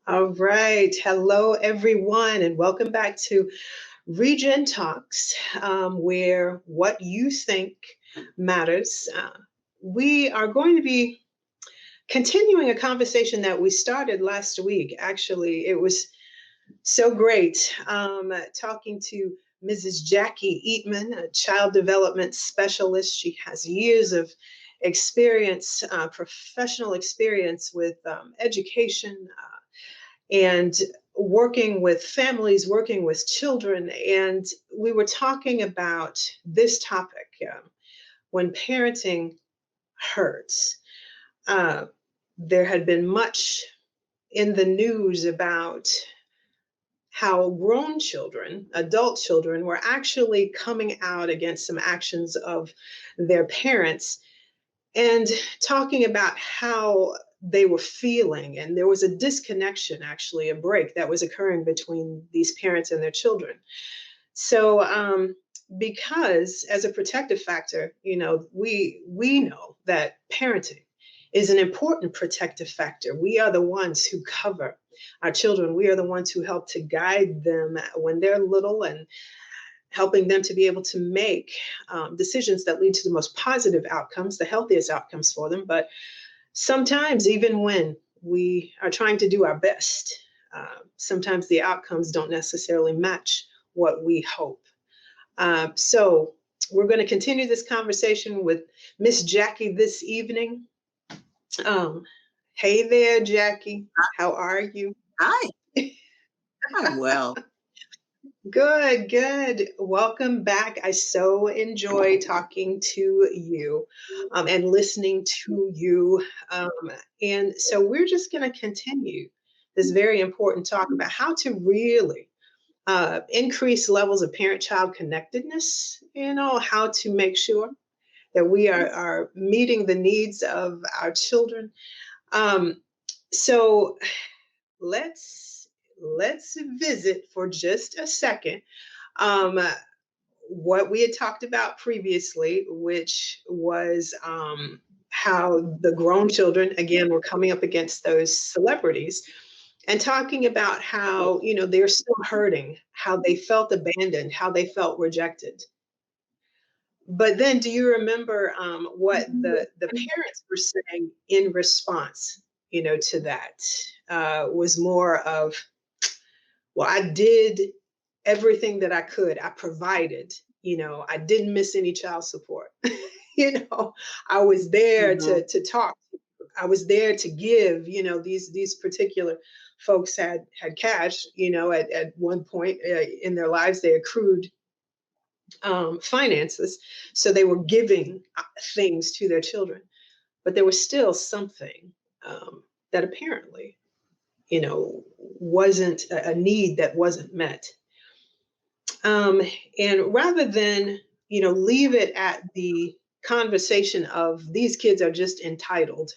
All right. Hello, everyone, and welcome back to ReGen Talks, where what you think matters. We are going to be continuing a conversation that we started last week. Actually, it was so great talking to Mrs. Jacque Eatmon, a child development specialist. She has years of experience, professional experience with education and working with families, working with children. And we were talking about this topic when parenting hurts. Uh, there had been much in the news about how grown children, adult children, were actually coming out against some actions of their parents and talking about how they were feeling. And there was a disconnection, actually, a break that was occurring between these parents and their children. So, because as a protective factor, we know that parenting is an important protective factor. We are the ones who cover our children. We are the ones who help to guide them when they're little and helping them to be able to make decisions that lead to the most positive outcomes, the healthiest outcomes for them. But sometimes, even when we are trying to do our best, sometimes the outcomes don't necessarily match what we hope. So we're going to continue this conversation with Miss Jacque this evening. Hey there, Jacque. How are you? Hi. I'm well. Good, good. Welcome back. I so enjoy talking to you and listening to you. And so we're just going to continue this very important talk about how to really increase levels of parent-child connectedness, how to make sure that we are meeting the needs of our children. So let's visit for just a second what we had talked about previously, which was how the grown children, again, were coming up against those celebrities and talking about how, they're still hurting, how they felt abandoned, how they felt rejected. But then do you remember what the parents were saying in response, to that? Was more of, well, I did everything that I could. I provided, I didn't miss any child support. I was there to talk. I was there to give, these particular folks had cash, at one point in their lives, they accrued finances. So they were giving things to their children, but there was still something that apparently, wasn't a need that wasn't met. And rather than, leave it at the conversation of these kids are just entitled,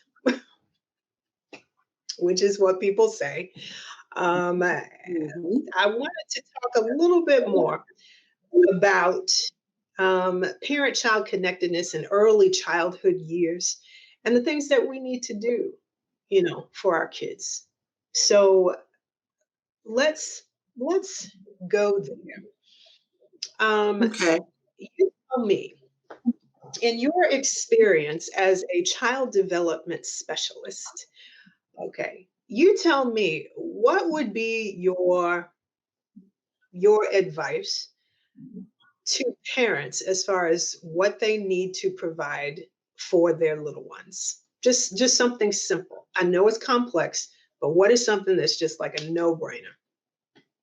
which is what people say, I wanted to talk a little bit more about parent-child connectedness in early childhood years and the things that we need to do, for our kids. So let's go there. Okay. You tell me, in your experience as a child development specialist, okay, you tell me what would be your advice to parents as far as what they need to provide for their little ones. Just something simple. I know it's complex, but what is something that's just like a no-brainer?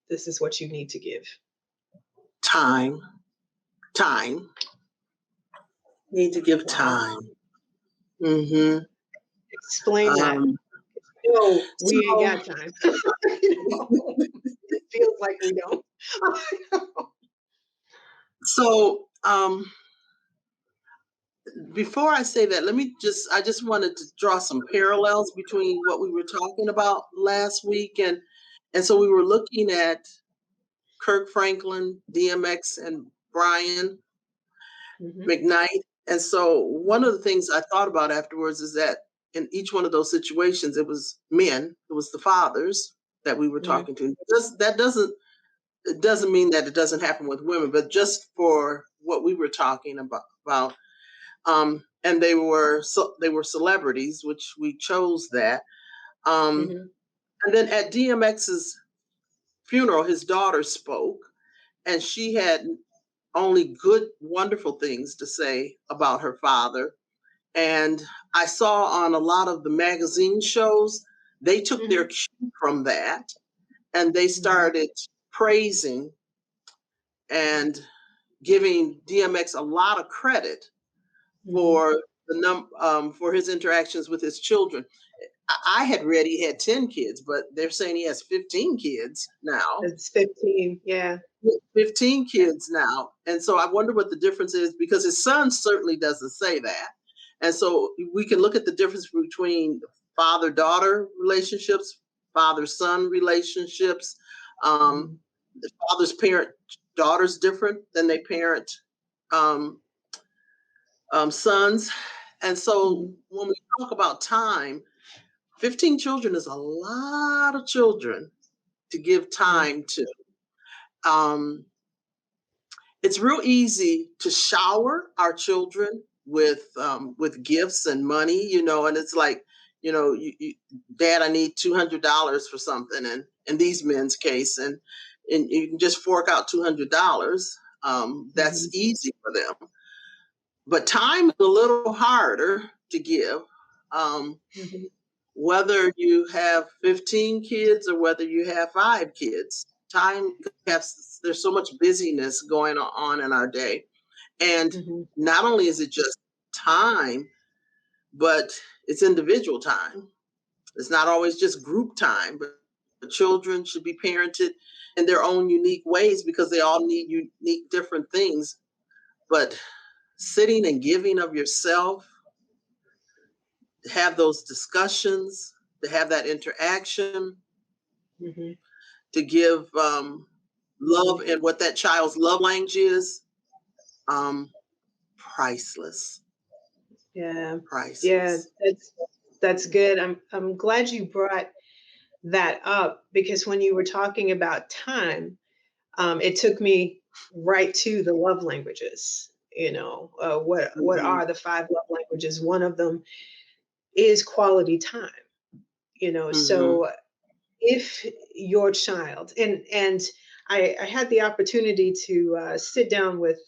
This is what you need to give. Time. Need to give time. Explain that. No, we ain't got time. It feels like we don't. So before I say that, I just wanted to draw some parallels between what we were talking about last week. And so we were looking at Kirk Franklin, DMX, and Brian McKnight. And so one of the things I thought about afterwards is that in each one of those situations, it was men, it was the fathers that we were talking to. It doesn't mean that it doesn't happen with women, but just for what we were talking about. And they were celebrities, which we chose that. And then at DMX's funeral, his daughter spoke, and she had only good, wonderful things to say about her father. And I saw on a lot of the magazine shows, they took their cue from that, and they started praising and giving DMX a lot of credit for for his interactions with his children. I had read he had 10 kids, but they're saying he has 15 kids now. It's 15, yeah. 15 kids now. And so I wonder what the difference is, because his son certainly doesn't say that. And so we can look at the difference between father-daughter relationships, father-son relationships. The fathers parent daughters different than they parent sons. And so when we talk about time, 15 children is a lot of children to give time to. It's real easy to shower our children with gifts and money, and it's like, Dad, I need $200 for something, and in these men's case, and you can just fork out $200. That's easy for them. But time is a little harder to give. Whether you have 15 kids or whether you have 5 kids, there's so much busyness going on in our day. And not only is it just time, but it's individual time. It's not always just group time, but the children should be parented in their own unique ways because they all need unique different things. But sitting and giving of yourself, to have those discussions, to have that interaction, to give love and what that child's love language is, priceless. Yeah. Priceless. Yeah, that's good. I'm glad you brought that up, because when you were talking about time, it took me right to the love languages. What are the 5 love languages? One of them is quality time. So if your child, and I had the opportunity to sit down with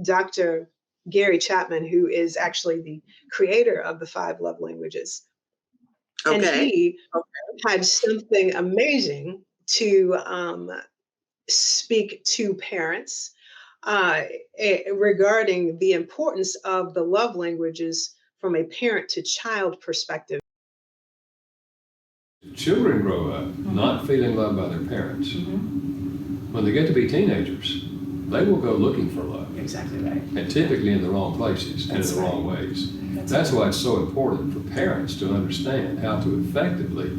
Dr. Gary Chapman, who is actually the creator of the 5 love languages. And he had something amazing to speak to parents regarding the importance of the love languages from a parent to child perspective. Children grow up not feeling loved by their parents. When they get to be teenagers, they will go looking for love. Exactly right. And typically in the wrong places and in the wrong ways. That's why it's so important for parents to understand how to effectively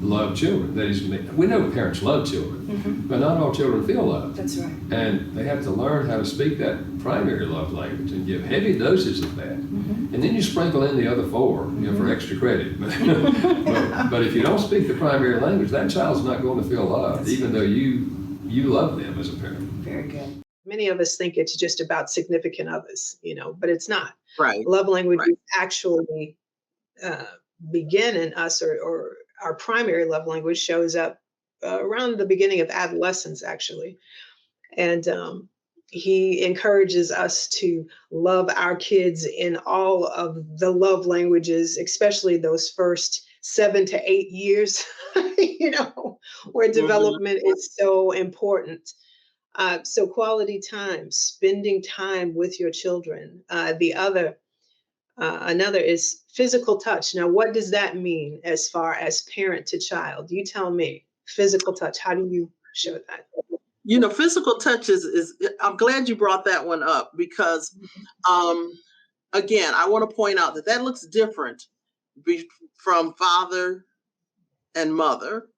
love children. That is, we know parents love children, but not all children feel loved. That's right. And they have to learn how to speak that primary love language and give heavy doses of that. And then you sprinkle in the other 4, for extra credit. But if you don't speak the primary language, that child's not going to feel loved, even though you love them as a parent. Very good. Many of us think it's just about significant others, but it's not. Right. Love languages actually begin in us, or our primary love language shows up around the beginning of adolescence, actually. And he encourages us to love our kids in all of the love languages, especially those first 7 to 8 years, where development is so important. So quality time, spending time with your children. Another is physical touch. Now, what does that mean as far as parent to child? You tell me. Physical touch, how do you show that? Physical touch is I'm glad you brought that one up, because again, I want to point out that looks different from father and mother.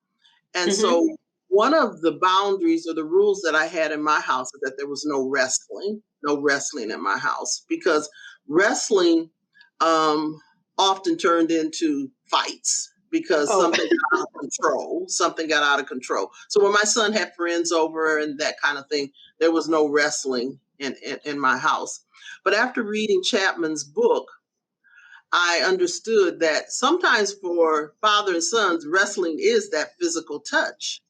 And so one of the boundaries or the rules that I had in my house is that there was no wrestling in my house, because wrestling often turned into fights, because Oh. something got out of control. Something got out of control. So when my son had friends over and that kind of thing, there was no wrestling in my house. But after reading Chapman's book, I understood that sometimes for father and sons, wrestling is that physical touch.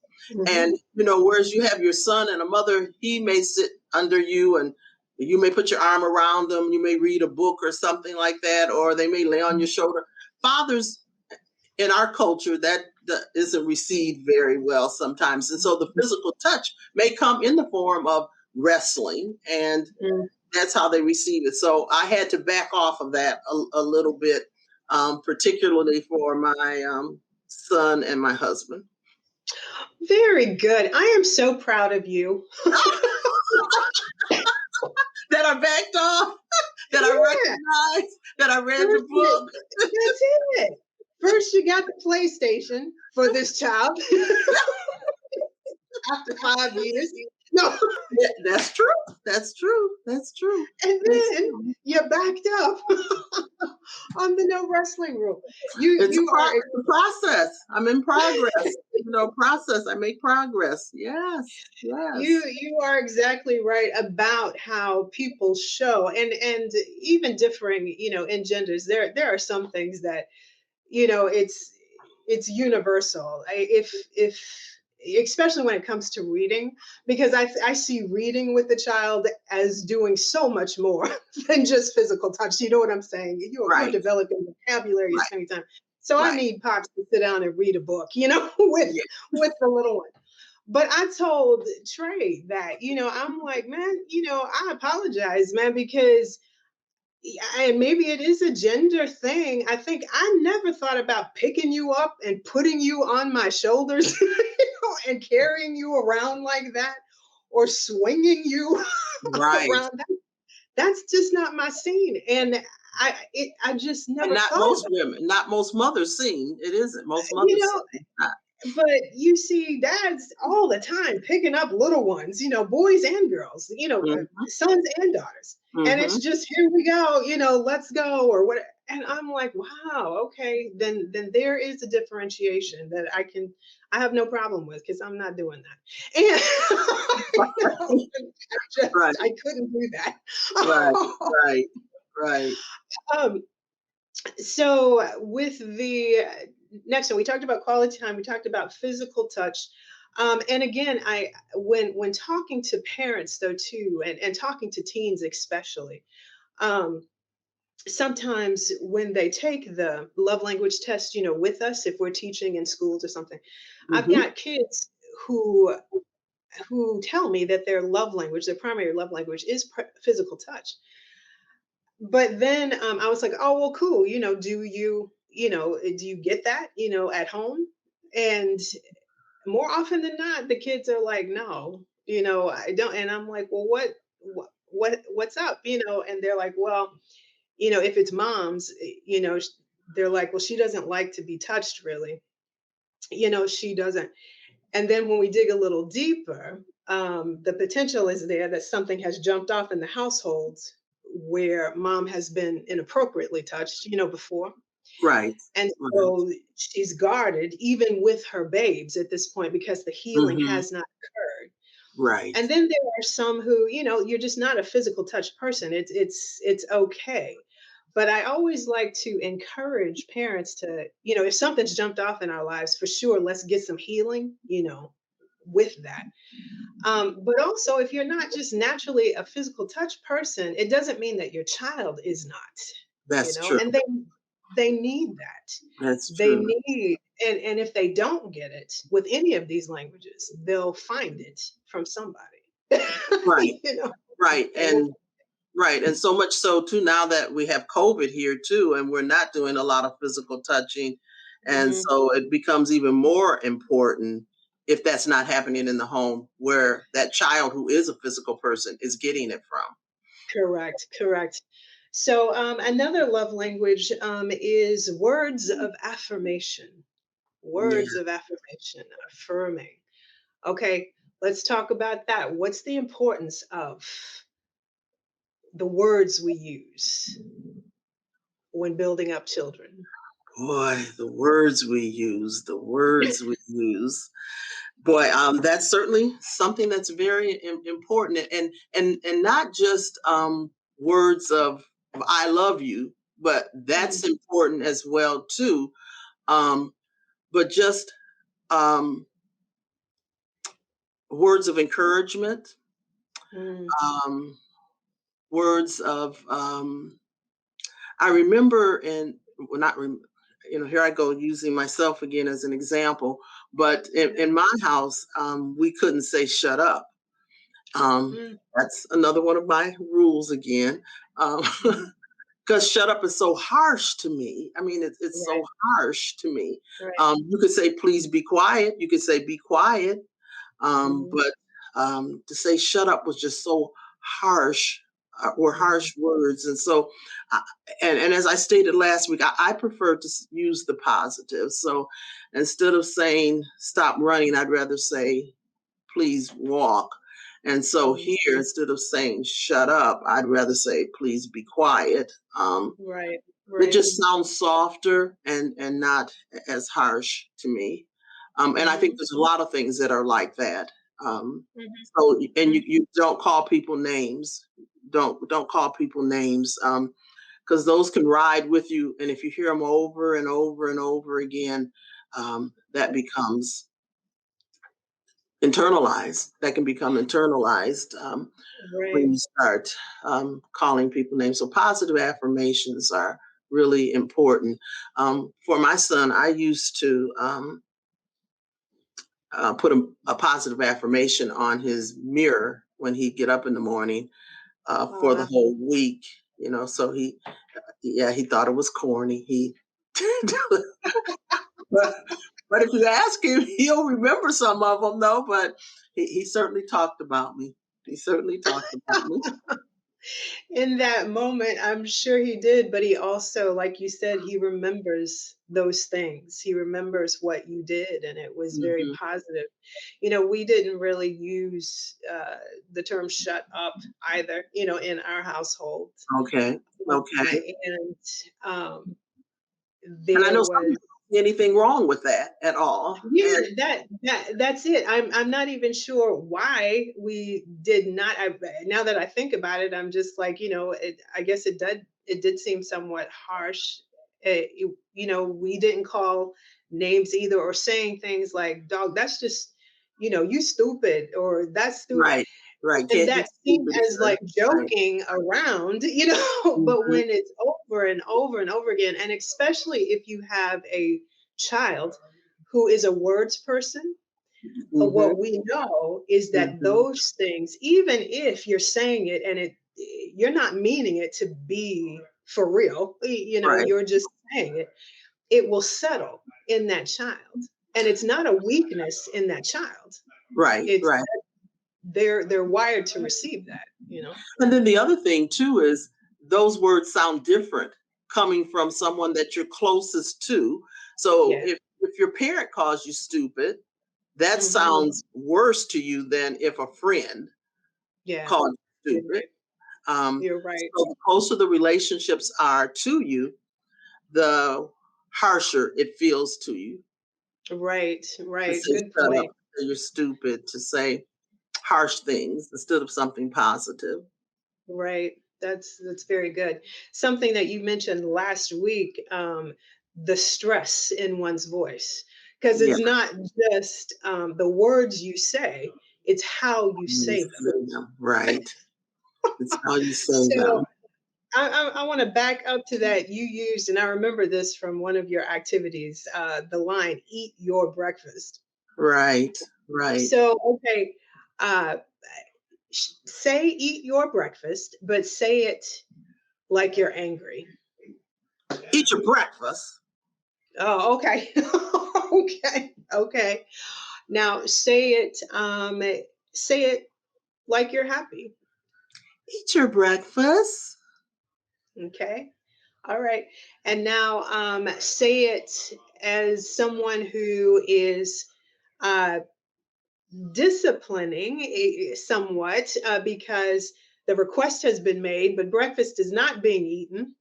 And, whereas you have your son and a mother, he may sit under you and you may put your arm around them. You may read a book or something like that, or they may lay on your shoulder. Fathers in our culture, that isn't received very well sometimes. And so the physical touch may come in the form of wrestling, and that's how they receive it. So I had to back off of that a little bit, particularly for my son and my husband. Very good. I am so proud of you. That I backed off, that I recognized, that I read the book. That's it. First, you got the PlayStation for this child after 5 years. No. Yeah, that's true. That's true. That's true. And then you backed up on the no wrestling rule. It's a process. I'm in progress. Process. I make progress. Yes. You are exactly right about how people show, and even differing, in genders. There are some things that, it's universal. If especially when it comes to reading, because I see reading with the child as doing so much more than just physical touch. You know what I'm saying? You're developing vocabulary at the same time. So I need Pops to sit down and read a book, with the little one. But I told Trey that, I'm like, man, I apologize, man, because and maybe it is a gender thing. I think I never thought about picking you up and putting you on my shoulders, and carrying you around like that, or swinging you around. That's just not my scene. And I just never. And not most women, not most mothers scene. It isn't most mothers. But you see dads all the time picking up little ones, boys and girls, sons and daughters. And it's just, here we go, let's go, or what. And I'm like, wow, okay, then there is a differentiation that I have no problem with, because I'm not doing that. And I couldn't do that. Right. So with the next one, we talked about quality time, we talked about physical touch. And again, when talking to parents though too, and talking to teens especially, sometimes when they take the love language test, with us, if we're teaching in schools or something, I've got kids who tell me that their primary love language is physical touch. But then I was like, oh, well, cool. Do you get that, at home? And more often than not, the kids are like, no, I don't. And I'm like, well, what's up? And they're like, well, if it's mom's, they're like, well, she doesn't like to be touched, really. She doesn't. And then when we dig a little deeper, the potential is there that something has jumped off in the households where mom has been inappropriately touched, before. Right. And so she's guarded, even with her babes at this point, because the healing has not occurred. Right. And then there are some who, you're just not a physical touch person. It's okay. But I always like to encourage parents to, if something's jumped off in our lives, for sure, let's get some healing, with that. But also, if you're not just naturally a physical touch person, it doesn't mean that your child is not. That's true. And they need that. That's they true. need, and if they don't get it with any of these languages, they'll find it from somebody. Right. Right. And so much so too, now that we have COVID here too, and we're not doing a lot of physical touching. And so it becomes even more important if that's not happening in the home, where that child who is a physical person is getting it from. Correct. So another love language is words of affirmation. Words of affirmation, affirming. Okay, let's talk about that. What's the importance of the words we use when building up children? Boy, the words we use, the words we use. Boy, that's certainly something that's very important, and not just words of "I love you," but that's important as well too. But just um, words of encouragement, Mm. um, words of I remember well, not rem, here I go using myself again as an example, but in my house, we couldn't say shut up. Mm. That's another one of my rules again. Mhm. Because shut up is so harsh to me. I mean, it's so Right, harsh to me. right. You could say, please be quiet. You could say, be quiet. Mhm, But to say shut up was just so harsh, or mhm. harsh words. And so, uh, and as I stated last week, I prefer to use the positive. So instead of saying stop running, I'd rather say please walk. And so Mhm. here, instead of saying shut up, I'd rather say please be quiet. Right, It right. just sounds softer and not as harsh to me. And I think Mhm, there's a lot of things that are like that. Um, mhm, so and mm. you don't call people names. Don't call people names, because those can ride with you. And if you hear them over and over and over again, that becomes internalized. That can become internalized. When Right. you start calling people names. So positive affirmations are really important. For my son, I used to put a positive affirmation on his mirror when he'd get up in the morning Oh, for the wow. whole week. So he thought it was corny. but, but if you ask him, he'll remember some of them though. But he certainly talked about me. He certainly talked about me. In that moment, I'm sure he did, but he also, like you said, he remembers those things. He remembers what you did, and it was very Hmm. positive. We didn't really use the term shut up either, in our household. Okay. Okay. And um, And I there know some was people don't see anything wrong with that at all. Yeah, And that's it. I'm not even sure why we did not. Now that I think about it, I'm just like, I guess it did seem somewhat harsh. We didn't call names either, or saying things like "dog," that's just, you stupid, or that's stupid. right, right. And Can't be that seemed stupid as either. like Right. joking around, but Hmm. when it's over and over and over again, and especially if you have a child who is a words person, Hmm. what we know is that Hmm. those things, even if you're saying it and you're not meaning it to be for real, Right, you're just saying it, it will settle in that child. And it's not a weakness in that child. right, It's right. they're wired to receive that. And then the other thing too is those words sound different coming from someone that you're closest to. So Yeah. if your parent calls you stupid, that Hmm. sounds worse to you than if a friend Yeah. called you You're stupid. right. You're right. So the closer the relationships are to you, the harsher it feels to you Right. to Right. say Good shut up, point. to say you're stupid, to say harsh things instead of something positive. Right. That's very good. Something that you mentioned last week, the stress in one's voice, because Yeah, it's not just the words you say; it's how you you say them. say them right. It's how you say So them. I want to back up to that. You used, and I remember this from one of your activities, the line "Eat your breakfast." Right, right. So okay, uh, say "Eat your breakfast," but say it like you're angry. Eat your breakfast. Oh, okay. Okay. Okay. Now say it like you're happy. Eat your breakfast. Okay. All right. And now say it as someone who is uh disciplining somewhat, because the request has been made, but breakfast is not being eaten.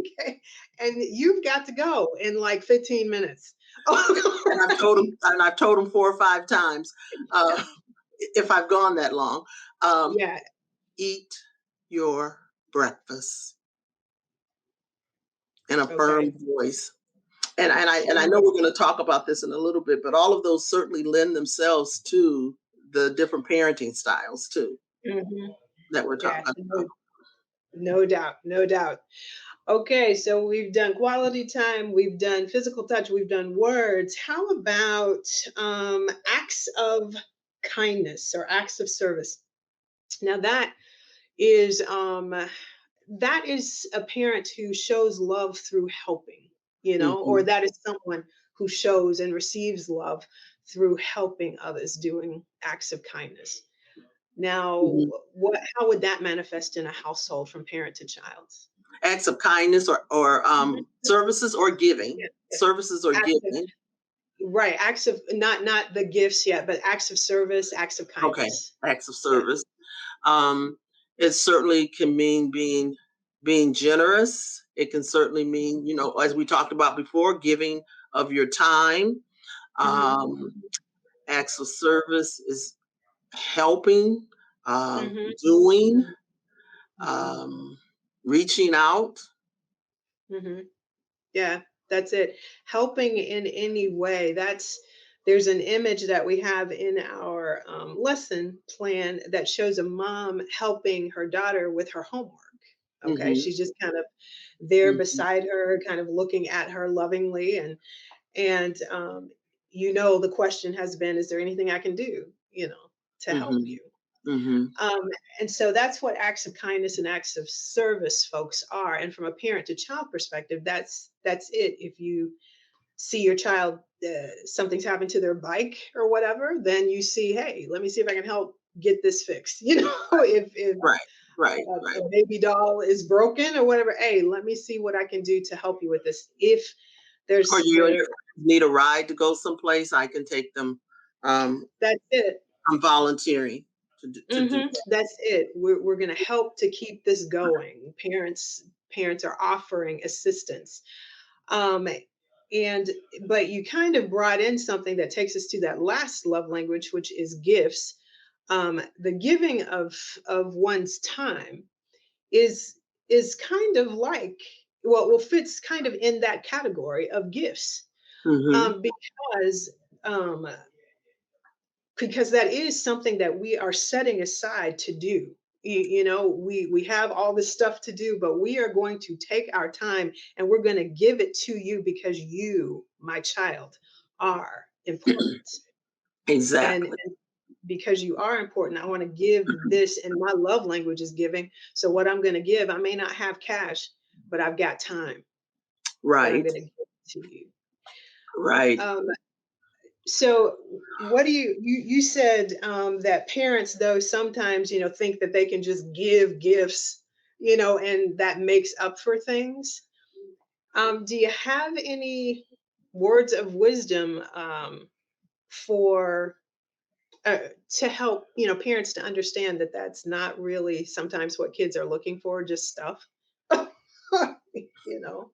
Okay. And you've got to go in like 15 minutes. And I've told him 4 or 5 times, if I've gone that long, Yeah. eat your breakfast in a firm Okay. voice. And I know we're going to talk about this in a little bit, but all of those certainly lend themselves to the different parenting styles too Mhm. that we're Yeah. talking about. No doubt. No doubt. Okay, so we've done quality time, we've done physical touch, we've done words. How about acts of kindness or acts of service? Now that is a parent who shows love through helping, or Hmm. that is someone who shows and receives love through helping others, doing acts of kindness. Now, Hmm. how would that manifest in a household from parent to child? Acts of kindness or Mhm. services or giving, Yeah, yeah. services or Acts of giving. Right, acts of not the gifts yet, but acts of service, acts of Okay, kindness. acts of Yeah. service. It certainly can mean being generous. It can certainly mean, as we talked about before, giving of your time. Mhm. Um, Acts of service is helping, Mhm. doing, Mhm. Mhm. um, reaching out. Mhm. Yeah, that's it. Helping in any way. There's an image that we have in our lesson plan that shows a mom helping her daughter with her homework. Okay, Hmm. she's just kind of there Hmm. beside her, kind of looking at her lovingly, and the question has been, is there anything I can do, to help Hmm. you? Hmm. Um, and so that's what acts of kindness and acts of service, folks, are. And from a parent to child perspective, that's it. If you see your child, something's happened to their bike or whatever, then you see, hey, let me see if I can help get this fixed. If Right, right, a right. baby doll is broken or whatever, hey, let me see what I can do to help you with this. If Or there's you and your there, friends need a ride to go someplace, I can take them. Um, that's it. I'm volunteering to do Mhm. That's it. We're gonna help to keep this going. Parents are offering assistance. Um, and but you kind of brought in something that takes us to that last love language, which is gifts. The giving of one's time is is kind of like fits kind of in that category of gifts. that. Because um because that is something that we are setting aside to do. We have all this stuff to do, but we are going to take our time and we're going to give it to you because you, my child, are important. and, Exactly. and because you are important, I want to give this, and my love language is giving. So what I'm going to give, I may not have cash, but I've got time that I'm Right, going to give to you. right. um, So, what do you said that parents, though, sometimes think that they can just give gifts, and that makes up for things. Do you have any words of wisdom for to help parents to understand that that's not really sometimes what kids are looking for, just stuff, you know?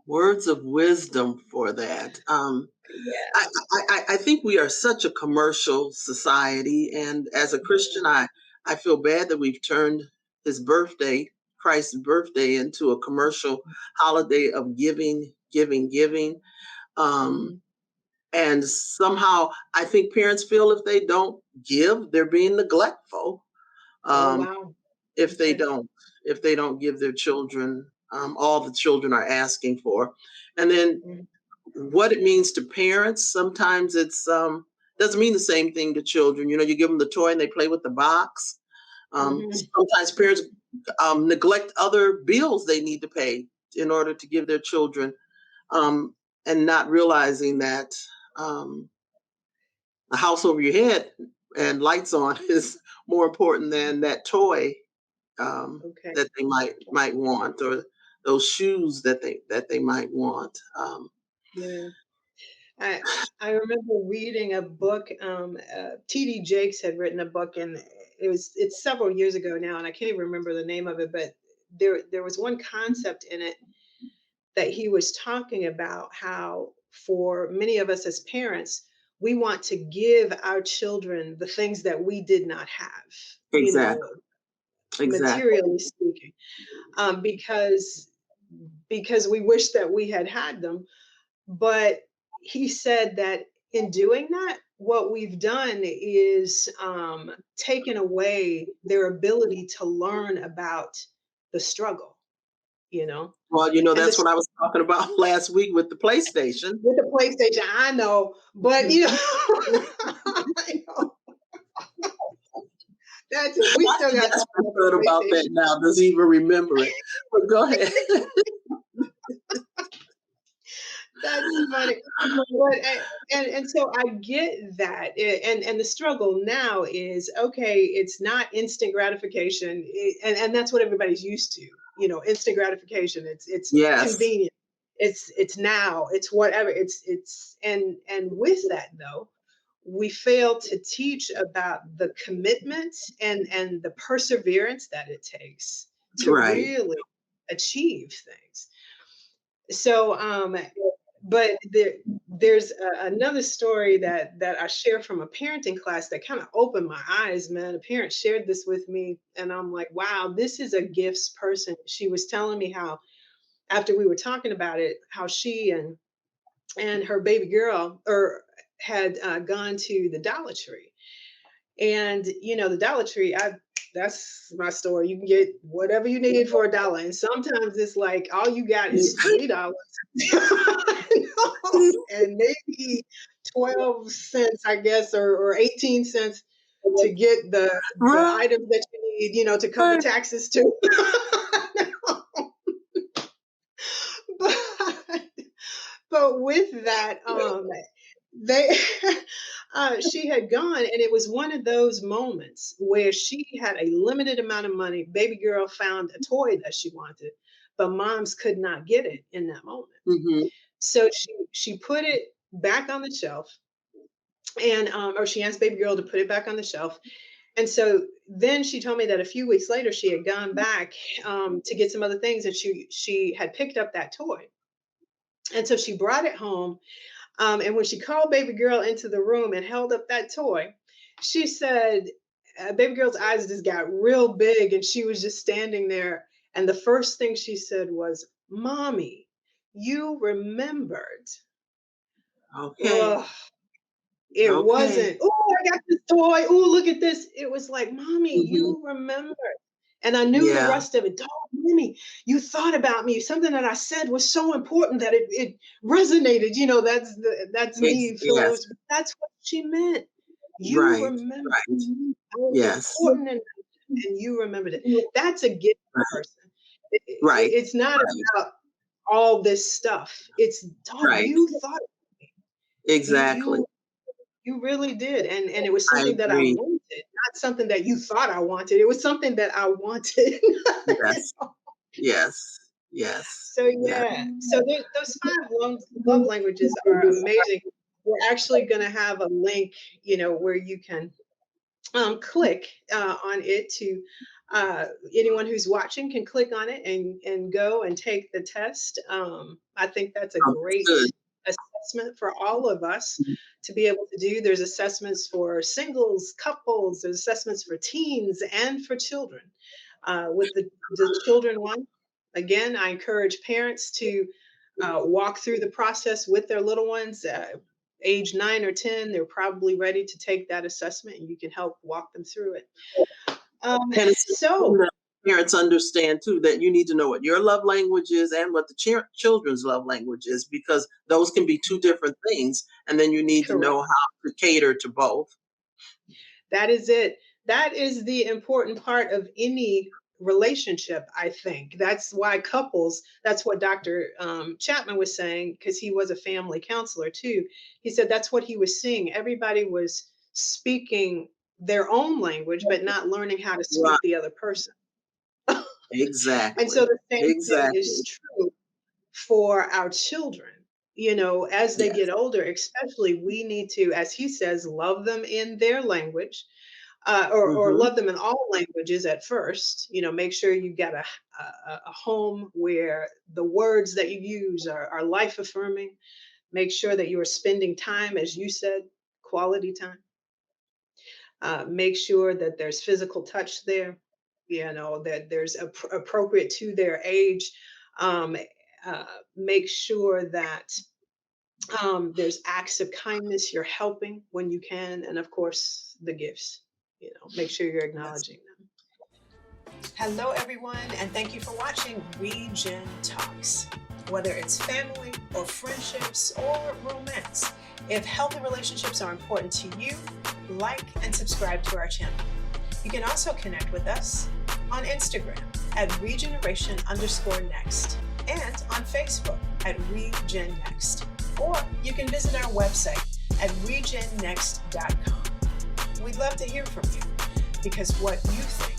Words of wisdom for that. Yeah. I think we are such a commercial society, and as a Christian, I feel bad that we've turned his birthday, Christ's birthday, into a commercial holiday of giving, giving, giving. Um, Mhm. and somehow, I think parents feel if they don't give, they're being neglectful. Oh Um, wow. if they Okay. don't if they don't give their children all the children are asking for. And then Mhm. what it means to parents, sometimes it's doesn't mean the same thing to children. You give them the toy and they play with the box. Mhm. Sometimes parents neglect other bills they need to pay in order to give their children, um, and not realizing that um, a house over your head and lights on is more important than that toy Okay. that they might want, or those shoes that they might want. Yeah. I I remember reading a book. T.D. Jakes had written a book, and it's several years ago now, and I can't even remember the name of it. But there was one concept in it that he was talking about, how for many of us as parents, we want to give our children the things that we did not have, you know, Exactly. Exactly. materially speaking, because we wish that we had them. But he said that in doing that, what we've done is taken away their ability to learn about the struggle, you know, Well, and that's the what I was talking about last week with the PlayStation. with the PlayStation. I know, but you know, I know that's it. We still got to talk about the Thought about that PlayStation. now. Does he even remember it? But go ahead. That's funny. But and so I get that, and the struggle now is, okay, it's not instant gratification, and that's what everybody's used to, you know, instant gratification. It's Yes. convenient. It's now. It's whatever. And with that though, we fail to teach about the commitment and the perseverance that it takes to Right. really achieve things. So but there's another story that I share from a parenting class that kind of opened my eyes, man. A parent shared this with me, and I'm like, wow, this is a gifts person. She was telling me how, after we were talking about it, how she and her baby girl had gone to the Dollar Tree. And you know, the Dollar Tree, that's my story. You can get whatever you need for $1. And sometimes it's like all you got is $3. And maybe 12 cents, I guess, or 18 cents to get the Right. items that you need, you know, to cover taxes too. but but with that, they she had gone, and it was one of those moments where she had a limited amount of money. Baby girl found a toy that she wanted, but moms could not get it in that moment. Mm-hmm. So she put it back on the shelf, and or she asked baby girl to put it back on the shelf. And so then she told me that a few weeks later she had gone back to get some other things, and she had picked up that toy. And so she brought it home. And when she called baby girl into the room and held up that toy, she said, baby girl's eyes just got real big, and she was just standing there. And the first thing she said was, "Mommy, you remembered." Okay. Ugh, it Okay. wasn't, "Oh, I got this toy. Oh, look at this." It was like, "Mommy, Mm-hmm. you remembered." And I knew the Yeah. rest of it. "Dog, Mommy, you thought about me. Something that I said was so important that it resonated." You know, that's me feeling it Yes. was, that's what she meant. You Right. remember. Right. I was Yes. important, and you remembered it. That's a gift Right. person. Right. It's not Right. about all this stuff. It's, dog, Right. you thought you Exactly. you you really did. And it was I something that I agree. wanted, not something that you thought I wanted. It was something that I wanted. Yes. Yes. Yes. So Yeah. yeah, so those five love languages are amazing. We're actually going to have a link, you know, where you can click on it to anyone who's watching can click on it and go and take the test. I think that's a Oh, great good. assessment for all of us to be able to do. There's assessments for singles, couples, there's assessments for teens and for children. With the children one, again, I encourage parents to walk through the process with their little ones. Age 9 or 10, they're probably ready to take that assessment, and you can help walk them through it. And it's So, important that parents understand too that you need to know what your love language is and what the children's love language is, because those can be two different things. And then you need to correct. know how to cater to both. That is it. That is the important part of any relationship, I think. That's why couples, that's what Dr. Chapman was saying, because he was a family counselor too. He said that's what he was seeing. Everybody was speaking their own language, but not learning how to speak Right. the other person. And so Exactly. the same thing is Exactly. true for our children. You know, as they Yes. get older, especially, we need to, as he says, love them in their language, or Mhm. love them in all languages at first. You know, make sure you get a home where the words that you use are life affirming. Make sure that you are spending time, as you said, quality time. Make sure that there's physical touch there, you know, that there's appropriate to their age. Um, Make sure that there's acts of kindness, you're helping when you can, and of course, the gifts. You know, make sure you're Yes. acknowledging them. Hello, everyone, and thank you for watching ReGen Talks. Whether it's family or friendships or romance, if healthy relationships are important to you, like and subscribe to our channel. You can also connect with us on Instagram at regeneration_next and on Facebook at ReGenNext. Or you can visit our website at regennext.com. We'd love to hear from you because what you think